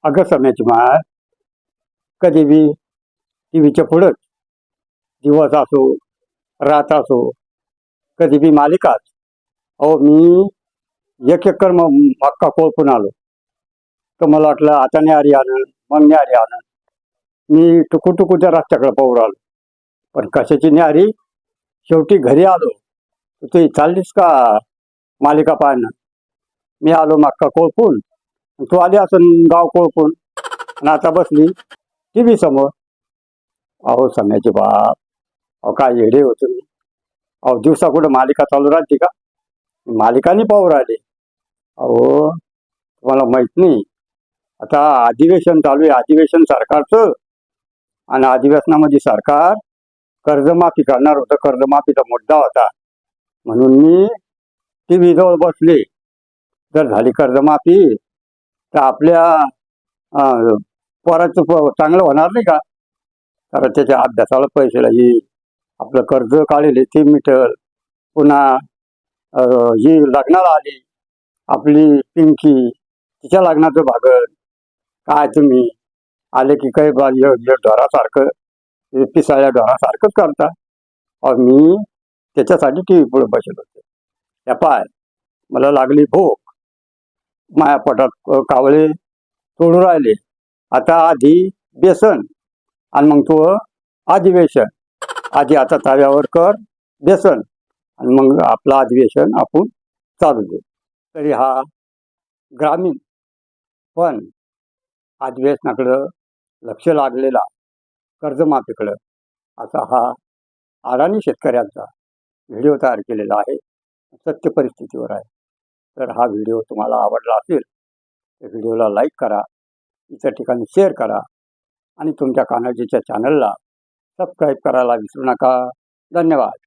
अगं सम्याची मार कधी बी टीव्हीच्या पुढंच दिवस असो रात असो कधी बी मालिकाच. अहो मी एक एकर मक्का कोळपून आलो तर मला वाटलं आता न्यारी आणन मग न्यारी आणन. मी टुकू त्या रस्त्याकडे पाहू आलो पण कशाची न्यारी. शेवटी घरी आलो तर तू चाललीस का मालिका पाहणं. मी आलो मक्का कोळपून तू आली असं गाव कोळपून आणि आता बसली टीव्ही समोर. अहो सम्याचे बाप, अहो काय येडे हो तुम्ही. अहो दिवसा कुठं मालिका चालू राहते का. मालिकानी पाहू राहिले. अहो तुम्हाला माहित नाही आता अधिवेशन चालू आहे, अधिवेशन सरकारचं. आणि अधिवेशनामध्ये सरकार कर्जमाफी करणार होतं, कर्जमाफीचा मुद्दा होता. म्हणून मी टीव्ही जवळ बसले. जर झाली कर्जमाफी तर आपल्या पोराचं चांगलं होणार नाही का. कारण त्याच्या अभ्यासाला पैसे लागेल, आपलं कर्ज काढले ते मिटल. पुन्हा ही लग्नाला आली आपली पिंकी, तिच्या लग्नाचं भागल. काय तुम्ही आले की काही ढोरासारखं पिसाळ्या ढोरासारखंच करता. अहो मी त्याच्यासाठी टी व्ही पुढे बसलो होते. त्या पाय मला लागली भूक, माया पोटात कावळे तोडू राहिले. आता आधी बेसन आणि मग तो अधिवेशन. आधी आता तव्यावर कर बेसन आणि मग आपलं अधिवेशन आपण चालू दे. तरी हा ग्रामीण पण अधिवेशनाकडं लक्ष लागलेला कर्जमाफीकडं असा हा अडाणी शेतकऱ्यांचा व्हिडिओ तयार केलेला आहे. सत्य परिस्थितीवर आहे. तर हा व्हिडिओ तुम्हाला आवडला असेल तर व्हिडिओला लाईक करा, इतर ठिकाणी शेअर करा आणि तुमच्या कानाजीच्या चॅनलला सबस्क्राईब करायला विसरू नका. धन्यवाद.